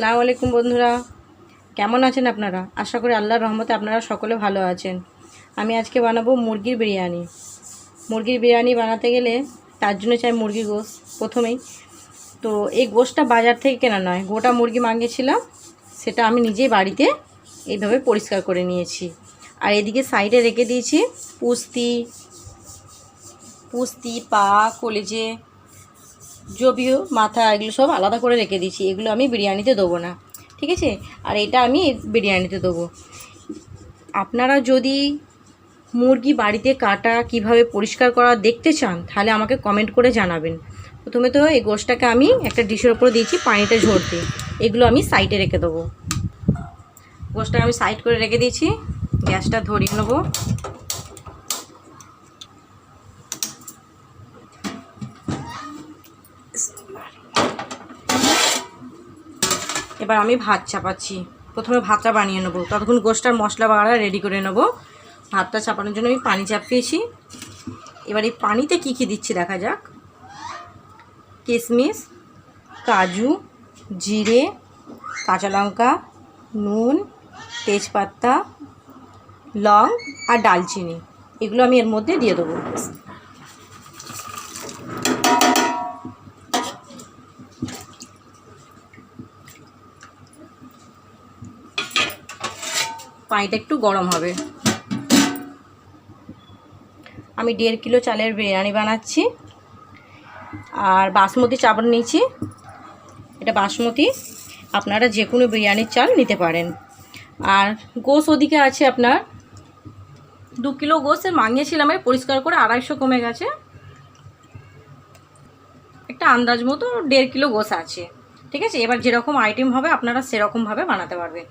আসসালামু আলাইকুম বন্ধুরা, কেমন আছেন আপনারা? আশা করি আল্লাহর রহমতে আপনারা সকলে ভালো আছেন। আমি আজকে বানাবো মুরগির বিরিয়ানি। মুরগির বিরিয়ানি বানাতে গেলে তার জন্য চাই মুরগির গোশ প্রথমেই। তো এই গোশটা বাজার থেকে কেনা নয়, গোটা মুরগি মাঙিয়েছিলাম, সেটা আমি নিজেই বাড়িতে এইভাবে পরিষ্কার করে নিয়েছি। আর এদিকে সাইডে রেখে দিয়েছি পুস্তি পা কলিজে জবিও মাথা, এগুলো সব আলাদা করে রেখে দিয়েছি। এগুলো আমি বিরিয়ানিতে দেবো না, ঠিক আছে? আর এটা আমি বিরিয়ানিতে দেবো। আপনারা যদি মুরগি বাড়িতে কাটা কিভাবে পরিষ্কার করা দেখতে চান তাহলে আমাকে কমেন্ট করে জানাবেন। প্রথমে তো এই গোশটাকে আমি একটা ডিশের ওপর দিয়েছি পানিটা ঝরতে। এগুলো আমি সাইডে রেখে দেবো। গোশটাকে আমি সাইড করে রেখে দিয়েছি। গ্যাসটা ধরিয়ে নেবো। এবার আমি ভাত চাপাচ্ছি। প্রথমে ভাতটা বানিয়ে নেবো, ততক্ষণ গোশটার মশলা বাগাড়া রেডি করে নেবো। ভাতটা চাপানোর জন্য আমি পানি চাপিয়েছি। এবার এই পানিতে কী কী দিচ্ছি দেখা যাক। কিশমিশ, কাজু, জিরে, কাঁচা লঙ্কা, নুন, তেজপাতা, লং আর ডালচিনি, এগুলো আমি এর মধ্যে দিয়ে দেবো। পানিটা একটু গরম হবে। আমি 1.5 কিলো চালের বিরিয়ানি বানাচ্ছি। আর বাসমতি চাল নিয়েছি, এটা বাসমতি। আপনারা যে কোনো বিরিয়ানির চাল নিতে পারেন। আর গোশ ওদিকে আছে আপনার 2 কিলো গোশের মাঙিয়েছিলাম, পরিষ্কার করে 250 কমে গেছে। একটা আন্দাজ মতো 1.5 কিলো গোশ আছে, ঠিক আছে? এবার যেরকম আইটেম হবে আপনারা সেরকমভাবে বানাতে পারবেন।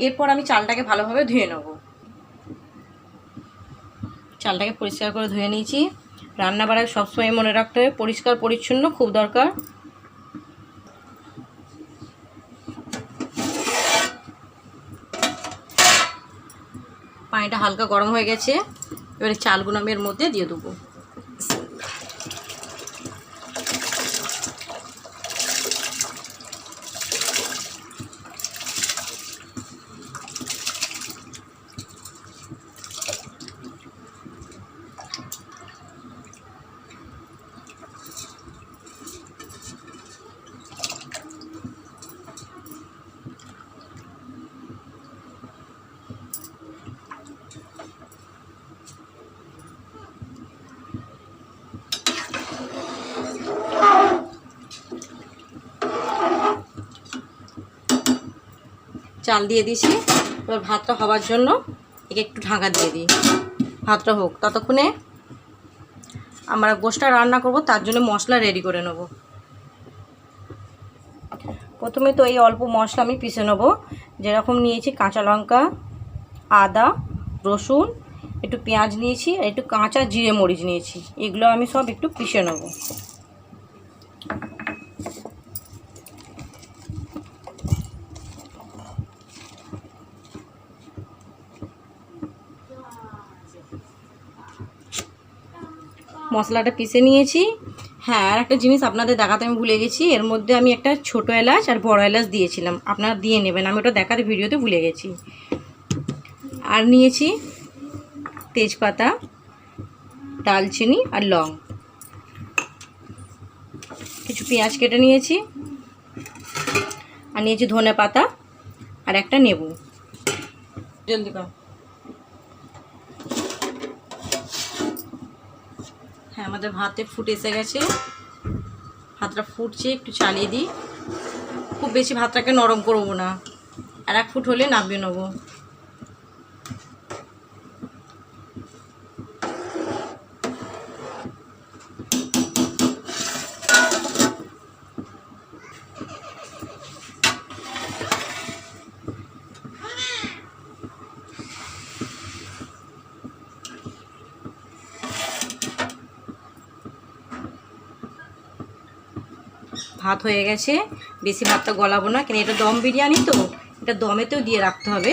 এরপর আমি চালটাকে ভালোভাবে ধুয়ে নেব। চালটাকে পরিষ্কার করে ধুয়ে নিয়েছি। রান্না বাড়ায় সবসময় মনে রাখতে হবে পরিষ্কার পরিচ্ছন্ন খুব দরকার। পানিটা হালকা গরম হয়ে গেছে। এবারে চালগুলো আমি এর মধ্যে দিয়ে দেবো। চাল দিয়ে দিয়েছি। এবার ভাতটা হওয়ার জন্য একে একটু ঢাকা দিয়ে দিই। ভাতটা হোক, ততক্ষণে আমরা গোশটা রান্না করব, তার জন্য মশলা রেডি করে নেব। প্রথমে তো এই অল্প মশলা আমি পিষে নেব। যেরকম নিয়েছি কাঁচা লঙ্কা, আদা, রসুন, একটু পেঁয়াজ নিয়েছি, আর একটু কাঁচা জিরে মরিচ নিয়েছি। এগুলো আমি সব একটু পিষে নেব। মশলাটা পিষে নিয়েছি। হ্যাঁ, আর একটা জিনিস আপনাদের দেখাতে আমি ভুলে গেছি। এর মধ্যে আমি একটা ছোটো এলাচ আর বড় এলাচ দিয়েছিলাম, আপনারা দিয়ে নেবেন। আমি ওটা দেখাতে ভিডিওতে ভুলে গেছি। আর নিয়েছি তেজপাতা, দালচিনি আর লং। কিছু পেঁয়াজ কেটে নিয়েছি। আর নিয়েছি ধনে পাতা আর একটা নেবু। জলদি কর। হ্যাঁ, আমাদের ভাতে ফুটে এসে গেছে। ভাতটা ফুটছে, একটু চালিয়ে দিই। খুব বেশি ভাতটাকে নরম করবো না, আর 1 ফুট হলে নামিয়ে নেবো। ভাত হয়ে গেছে। বেশি ভাতটা গলাবো না, কেন এটা দম বিরিয়ানি, তো এটা দমেতেও দিয়ে রাখতে হবে।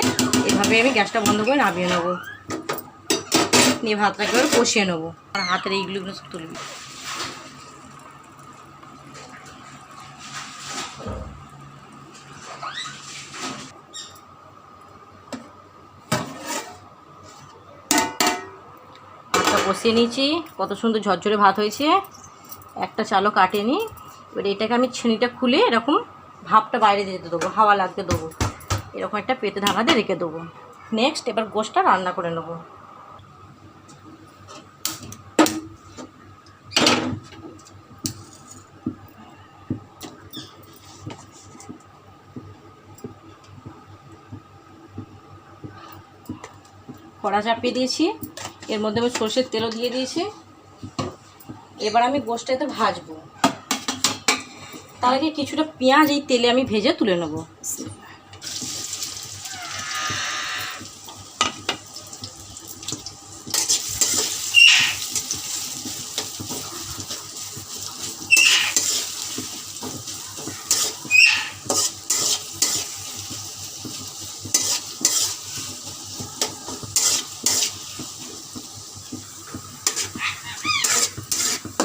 এভাবে আমি গ্যাসটা বন্ধ করে নামিয়ে নেবো। নিয়ে ভাতটাকে এবার কষিয়ে নেবো। আর হাতের এইগুলো সব তুলবি। বসিয়ে নিয়েছি। কত সুন্দর ঝরঝরে ভাত হয়েছে, একটা চালও কাটেনি। এবার এটাকে আমি ছিনিটা খুলে এরকম ভাপটা বাইরে যেতে দেবো, হাওয়া লাগতে দেবো, এরকম একটা পেতে ঢাকা দিয়ে রেখে দেবো। নেক্সট এবার গোশটা রান্না করে নেবো। কড়া চাপিয়ে দিয়েছি, এর মধ্যে আমি সরষের তেলও দিয়ে দিয়েছি। এবার আমি গোশটা এতে ভাজবো। তার আগে কিছুটা পেঁয়াজ এই তেলে আমি ভেজে তুলে নেবো।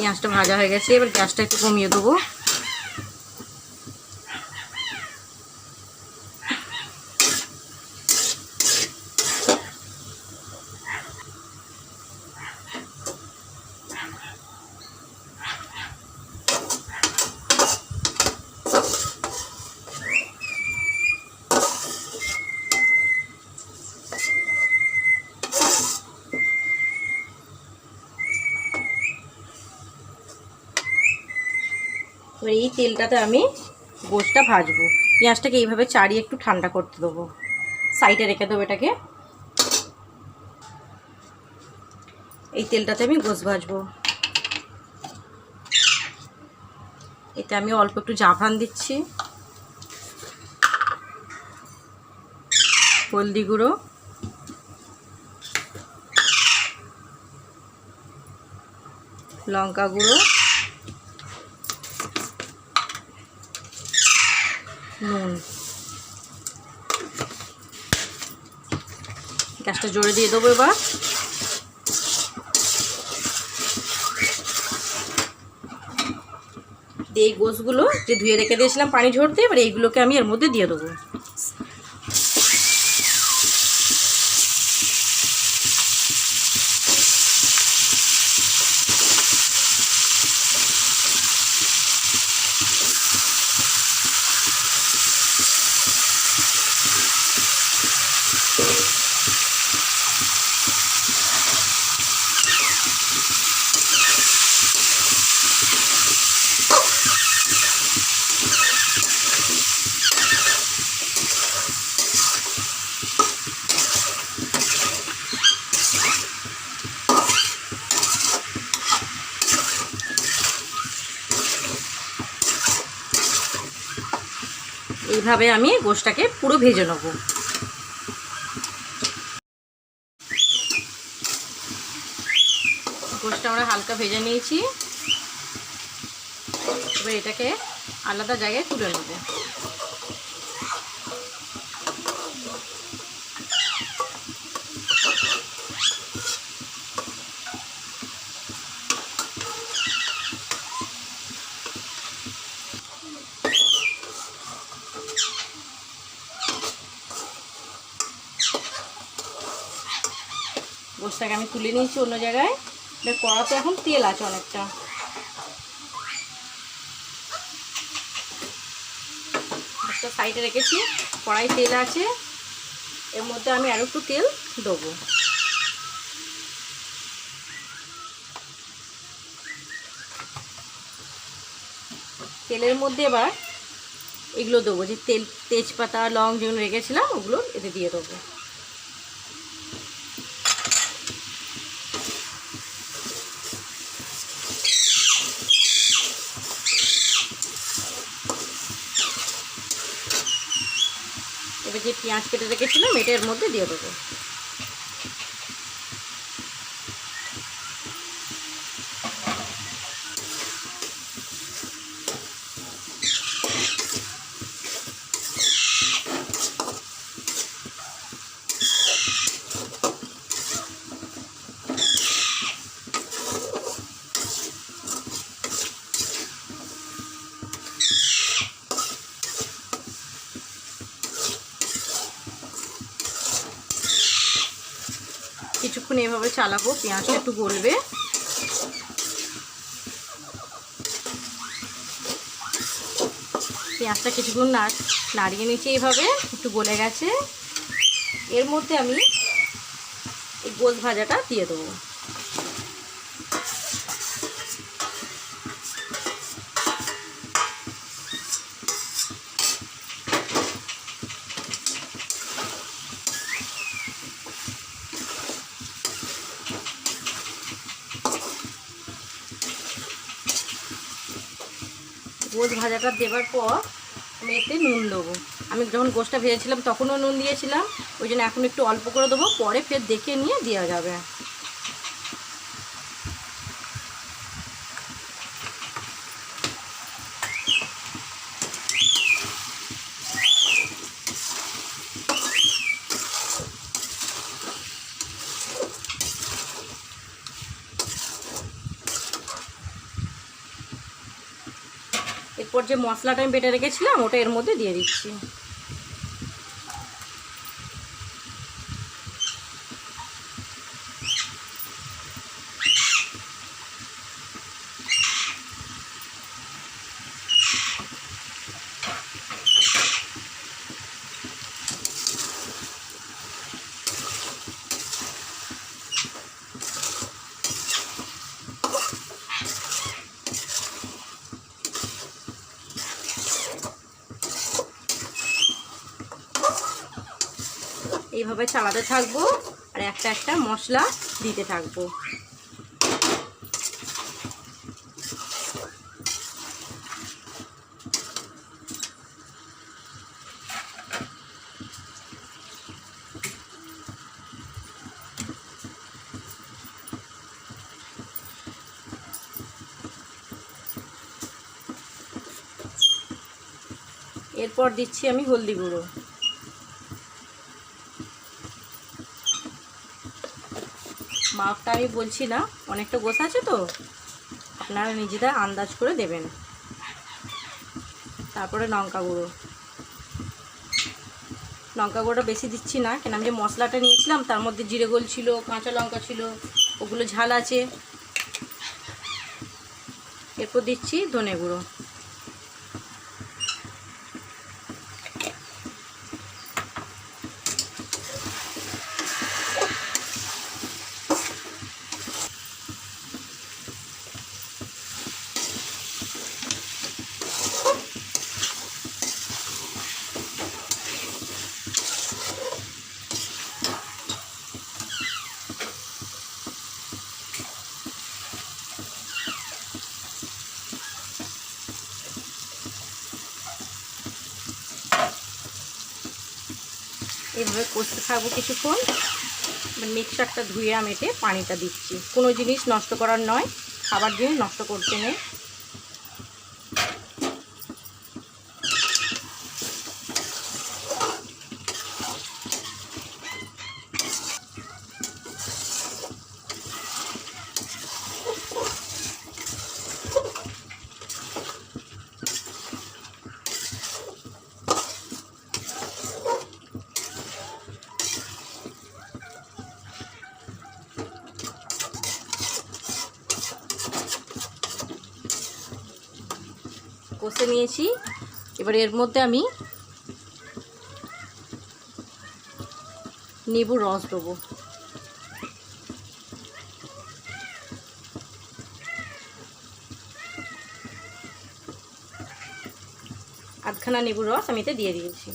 পেঁয়াজটা ভাজা হয়ে গেছে, এবার গ্যাসটা একটু কমিয়ে দেবো। এবার এই তেলটাতে আমি গোশটা ভাজবো। পেঁয়াজটাকে এইভাবে চাড়িয়ে একটু ঠান্ডা করতে দেবো, সাইডে রেখে দেবো এটাকে। এই তেলটাতে আমি গোশ ভাজবো। এতে আমি অল্প একটু জাফরান দিচ্ছি, হলদি গুঁড়ো, লঙ্কা গুঁড়ো, নুন। গ্যাসটা জোরে দিয়ে দেবো। এবার এই গোশগুলো যে ধুয়ে রেখে দিয়েছিলাম পানি ঝরতে, এবার এইগুলোকে আমি এর মধ্যে দিয়ে দেবো। এইভাবে আমি গোশটাকে পুরো ভেজে নেব। গোশটা আমরা হালকা ভেজে নিয়েছি, এবার এটাকে আলাদা জায়গায় তুলে নেব। গোশটাকে আমি তুলে নিয়েছি অন্য জায়গায়। এটা কড়াতে এখন তেল আছে অনেকটা। একটা সাইডে রেখেছি, কড়াই তেল আছে, এর মধ্যে আমি আরও একটু তেল দেবো। তেলের মধ্যে এবার এগুলো দেবো, যে তেজপাতা লং যেগুলো রেখেছিলাম ওগুলো এতে দিয়ে দেবো। এবার যে পেঁয়াজ কেটে রেখেছিলাম এটা এর মধ্যে দিয়ে দেবো। কিছুক্ষণ এভাবে চালাবো, পেঁয়াজটা একটু গলবে। পেঁয়াজটা কিছুক্ষণ নাড়িয়ে নিচ্ছি, এইভাবে একটু গলে গেছে। এর মধ্যে আমি এই গোশ ভাজাটা দিয়ে দেবো। গোশ ভাজাটা দেওয়ার পর আমি এতে নুন দেবো। আমি যখন গোশটা ভেজেছিলাম তখনও নুন দিয়েছিলাম, ওই জন্য এখন একটু অল্প করে দেবো, পরে ফের দেখে নিয়ে দেওয়া যাবে। এরপর যে মশলাটা আমি বেটে রেখেছিলাম ওটা এর মধ্যে দিয়ে দিচ্ছি। এইভাবে চালাতে থাকবো আর একটা একটা মশলা দিতে থাকবো। এরপর দিচ্ছি আমি হলদি গুঁড়ো। মাপটা আমি বলছি না, অনেকটা গোছ আছে তো, আপনারা নিজেরা আন্দাজ করে দেবেন। তারপরে লঙ্কা গুঁড়ো। লঙ্কা গুঁড়োটা বেশি দিচ্ছি না, কেন আমি যে মশলাটা নিয়েছিলাম তার মধ্যে জিরে গোল ছিল, কাঁচা লঙ্কা ছিল, ওগুলো ঝাল আছে। এরপর দিচ্ছি ধনে গুঁড়ো। এইভাবে কষতে থাকবো কিছুক্ষণ। মিক্সারটা ধুয়ে আমি এতে পানিটা দিচ্ছি। কোনো জিনিস নষ্ট করার নয়, খাবার জিনিস নষ্ট করতে নেই। কষে নিয়েছি, এবার এর মধ্যে আমি লেবুর রস দেবো। আধখানা লেবুর রস আমি এতে দিয়ে দিয়েছি।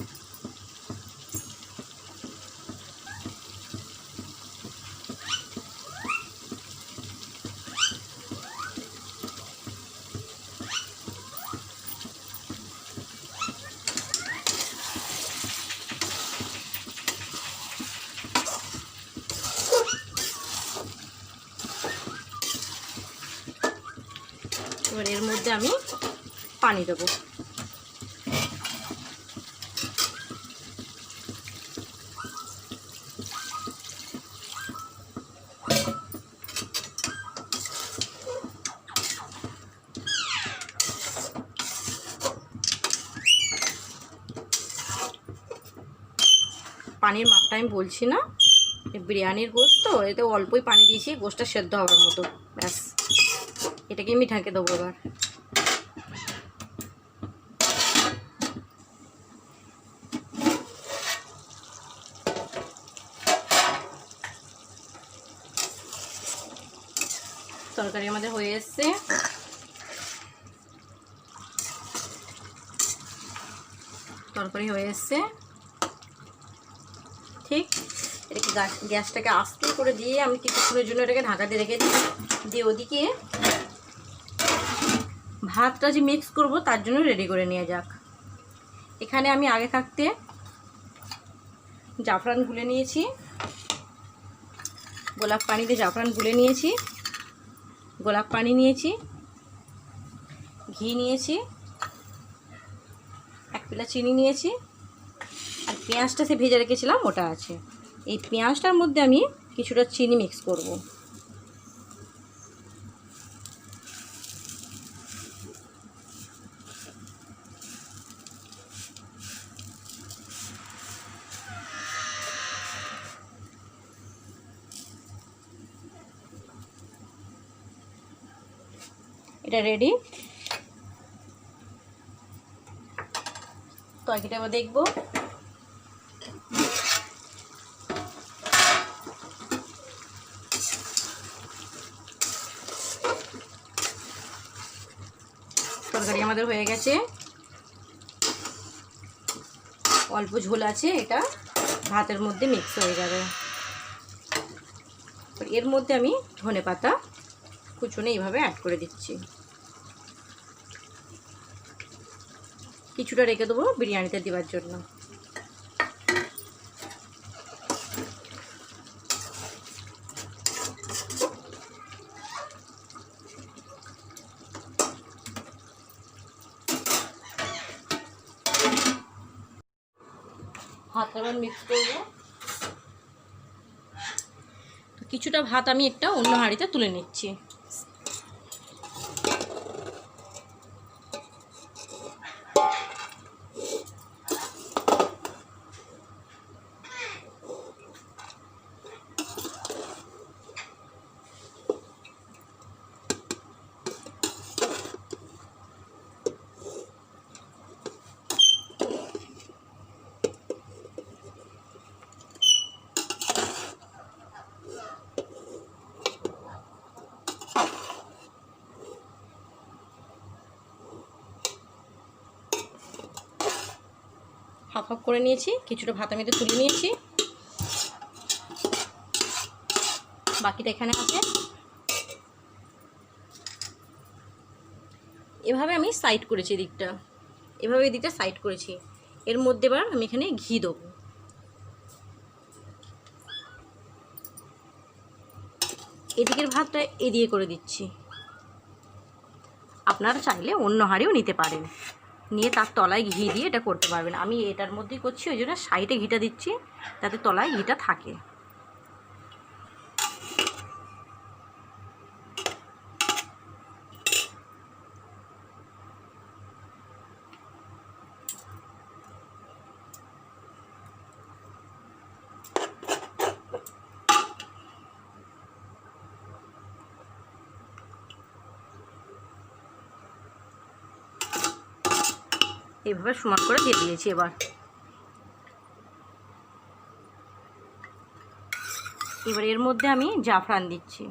এবার এর মধ্যে আমি পানি দেবো। পানির মাপটা আমি বলছি না, বিরিয়ানির গোস্ত তো এতে অল্পই পানি দিয়েছি গোস্তটা সেদ্ধ হওয়ার মতো, ব্যাস। এটাকে আমি ঢেকে দেবো এবার। তরকারি আমাদের হয়ে এসছে। তরকারি হয়ে এসছে ঠিক। এটাকে গ্যাসটাকে আস্তে করে দিয়ে আমি কিছুক্ষণের জন্য এটাকে ঢাকা দিয়ে রেখে দিই। দিয়ে ওদিকে ভাতটা যে মিক্স করব তার জন্য রেডি করে নেওয়া যাক। এখানে আমি আগে থাকতে জাফরান গুলে নিয়েছি, গোলাপ পানিতে জাফরান গুলে নিয়েছি, গোলাপ পানি নিয়েছি, ঘি নিয়েছি, 1 প্লেট চিনি নিয়েছি, আর পেঁয়াজটা সে ভেজে রেখেছিলাম ওটা আছে। এই পেঁয়াজটার মধ্যে আমি কিছুটা চিনি মিক্স করব। এটা রেডি। তরকারিটা আবার দেখবো। তরকারি আমাদের হয়ে গেছে, অল্প ঝোল আছে, এটা ভাতের মধ্যে মিক্স হয়ে যাবে। এর মধ্যে আমি ধনেপাতা কুচুনে এইভাবে অ্যাড করে দিচ্ছি। কিছুটা রেখে দেবো বিরিয়ানিতে দেওয়ার জন্য। ভাত আবার মিক্স করব। তো কিছুটা ভাত আমি একটা অন্য হাঁড়িতে তুলে নিচ্ছি। হাফ হাফ করে নিয়েছি, কিছুটা ভাত আমি তুলে নিয়েছি, বাকিটা এখানে আছে। এভাবে আমি সাইড করেছি দিকটা, এভাবে দিকটা সাইড করেছি। এর মধ্যে এবার আমি এখানে ঘি দেবো। এদিকের ভাতটা এদিকে করে দিচ্ছি। আপনারা চাইলে অন্য হাঁড়িও নিতে পারেন, নিয়ে তার তলায় ঘি দিয়ে এটা করতে পারবেন। আমি এটার মধ্যেই করছি, ওই জন্য সাইডে ঘিটা দিচ্ছি যাতে তলায় ঘিটা থাকে। এইভাবে সমান করে দিয়ে দিয়েছি। এবার এর মধ্যে আমি জাফরান দিচ্ছি।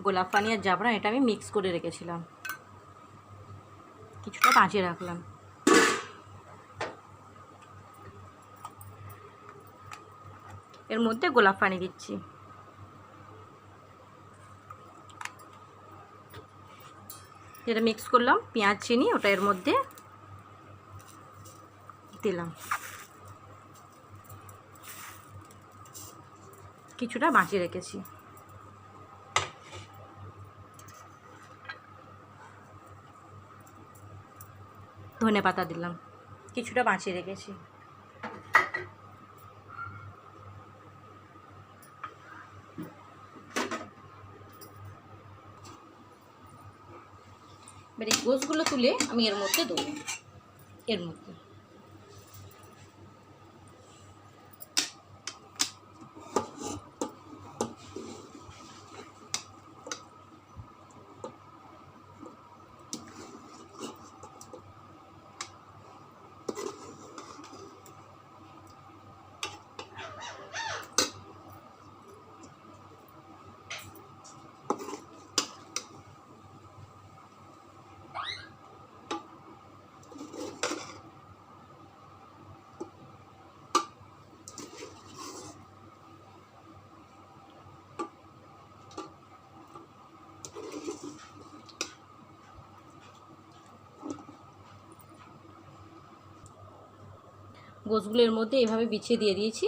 গোলাপ পানি আর জাফরান এটা আমি মিক্স করে রেখেছিলাম, কিছুটা বাঁচিয়ে রাখলাম। এর মধ্যে গোলাপ পানি দিচ্ছি। যেটা মিক্স করলাম পেঁয়াজ চিনি ওটা এর মধ্যে দিলাম, কিছুটা বাঁচিয়ে রেখেছি। ধনেপাতা দিলাম, কিছুটা বাঁচিয়ে রেখেছি। এবার এই গোশগুলো তুলে আমি এর মধ্যে দেবো। এর মধ্যে গোশগুলো এর মধ্যে এভাবে বিছিয়ে দিয়ে দিয়েছি।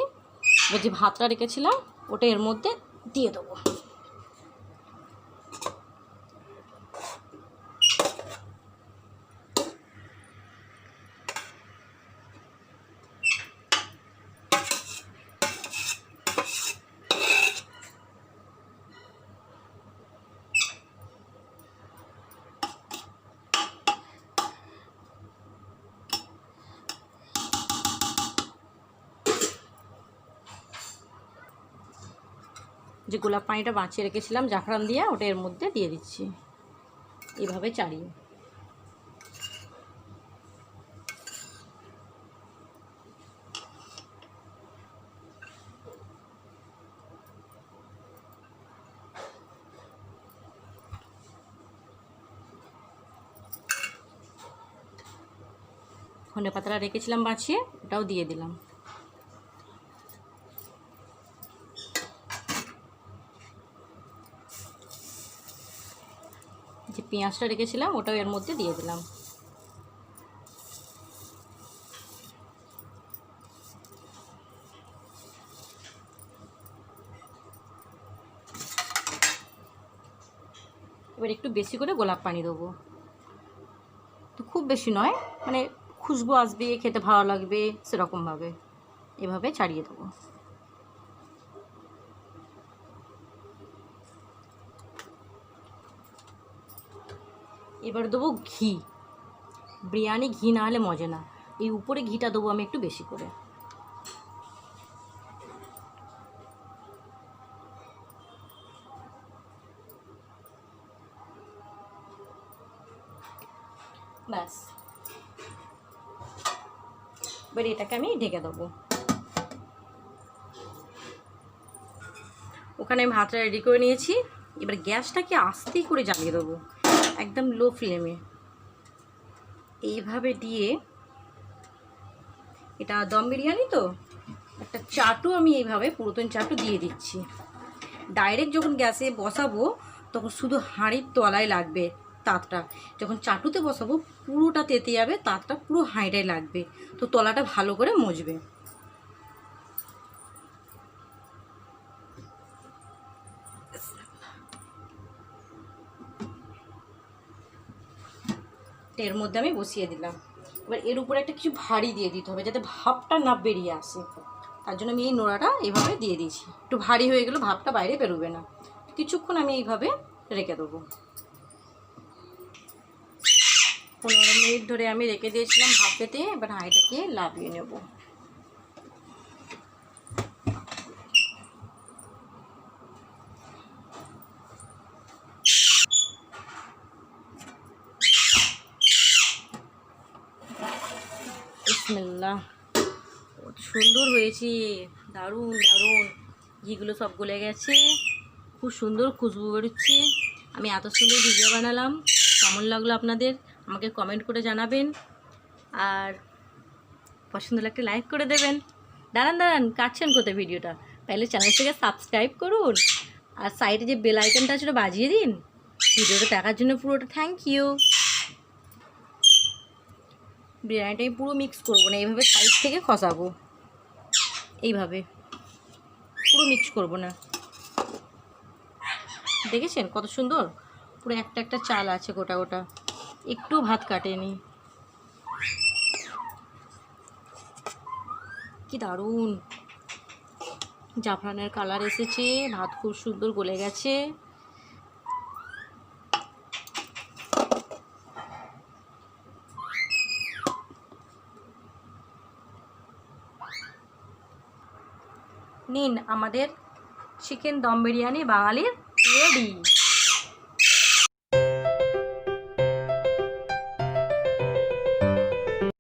এবার যে ভাতটা রেখেছিলাম ওটা এর মধ্যে দিয়ে দেবো। যে গোলাপ পানিটা বাঁচিয়ে রেখেছিলাম জাফরান দিয়ে, ওটা এর মধ্যে দিয়ে দিচ্ছি এভাবে চাড়িয়ে। ধনে পাতাটা রেখেছিলাম বাঁচিয়ে, ওটাও দিয়ে দিলাম। যে পেঁয়াজটা রেখেছিলাম ওটাও এর মধ্যে দিয়ে দিলাম। এবার একটু বেশি করে গোলাপ পানি দেবো, তো খুব বেশি নয়, মানে খুশবু আসবে, খেতে ভালো লাগবে সেরকমভাবে এভাবে ছাড়িয়ে দেবো। এবার দেবো ঘি। বিরিয়ানি ঘি না হলে মজা না, এই উপরে ঘিটা দেবো আমি একটু বেশি করে। ব্যাস, এবার এটাকে আমি ঢেকে দেবো। ওখানে আমি ভাতটা রেডি করে নিয়েছি। এবার গ্যাসটাকে আস্তে করে জ্বালিয়ে দেবো, একদম লো ফ্লেমে। এইভাবে দিয়ে, এটা দম বিরিয়ানি তো, একটা চাটু আমি এইভাবে পুরাতন চাটু দিয়ে দিচ্ছি। ডাইরেক্ট যখন গ্যাসে বসাবো তখন শুধু হাঁড়ির তলায় লাগবে তাতটা, যখন চাটুতে বসাবো পুরোটা তেতে যাবে, তাতটা পুরো হাঁড়িটায় লাগবে, তো তলাটা ভালো করে মজবে। এর মধ্যে আমি বসিয়ে দিলাম। এবার এর উপরে একটা কিছু ভারী দিয়ে দিতে হবে যাতে ভাপটা না বেরিয়ে আসে, তার জন্য আমি এই নোড়াটা এইভাবে দিয়ে দিয়েছি। একটু ভারী হয়ে গেলে ভাপটা বাইরে বেরোবে না। কিছুক্ষণ আমি এইভাবে রেখে দেবো। 15 মিনিট ধরে আমি রেখে দিয়েছিলাম ভাপেতে। এবার হাঁড়িটাকে লাভিয়ে নেব। বিসমিল্লাহ, কত সুন্দর হয়েছে, দারুণ দারুণ। ঘিগুলো সব গলে গেছে, খুব সুন্দর খুশবু বেরোচ্ছে। আমি এত সুন্দর ভিডিও বানালাম, কেমন লাগলো আপনাদের আমাকে কমেন্ট করে জানাবেন। আর পছন্দ হলে একটা লাইক করে দেবেন। দাঁড়ান দাঁড়ান, কাটছেন কোথায় ভিডিওটা? তাহলে চ্যানেলটাকে সাবস্ক্রাইব করুন, আর সাইডে যে বেল আইকনটা আছে ওটা বাজিয়ে দিন। ভিডিওটা দেখার জন্য পুরোটা থ্যাংক ইউ। বিরিয়ানিটা আমি পুরো মিক্স করবো না, এইভাবে সাইড থেকে খসাবো, এইভাবে পুরো মিক্স করবো না। দেখেছেন কত সুন্দর, পুরো একটা একটা চাল আছে গোটা গোটা, একটু ভাত কাটেনি। কি দারুণ জাফরানের কালার এসেছে, ভাত খুব সুন্দর গলে গেছে। নিন, আমাদের চিকেন দম বিরিয়ানি বাঙালির রেডি।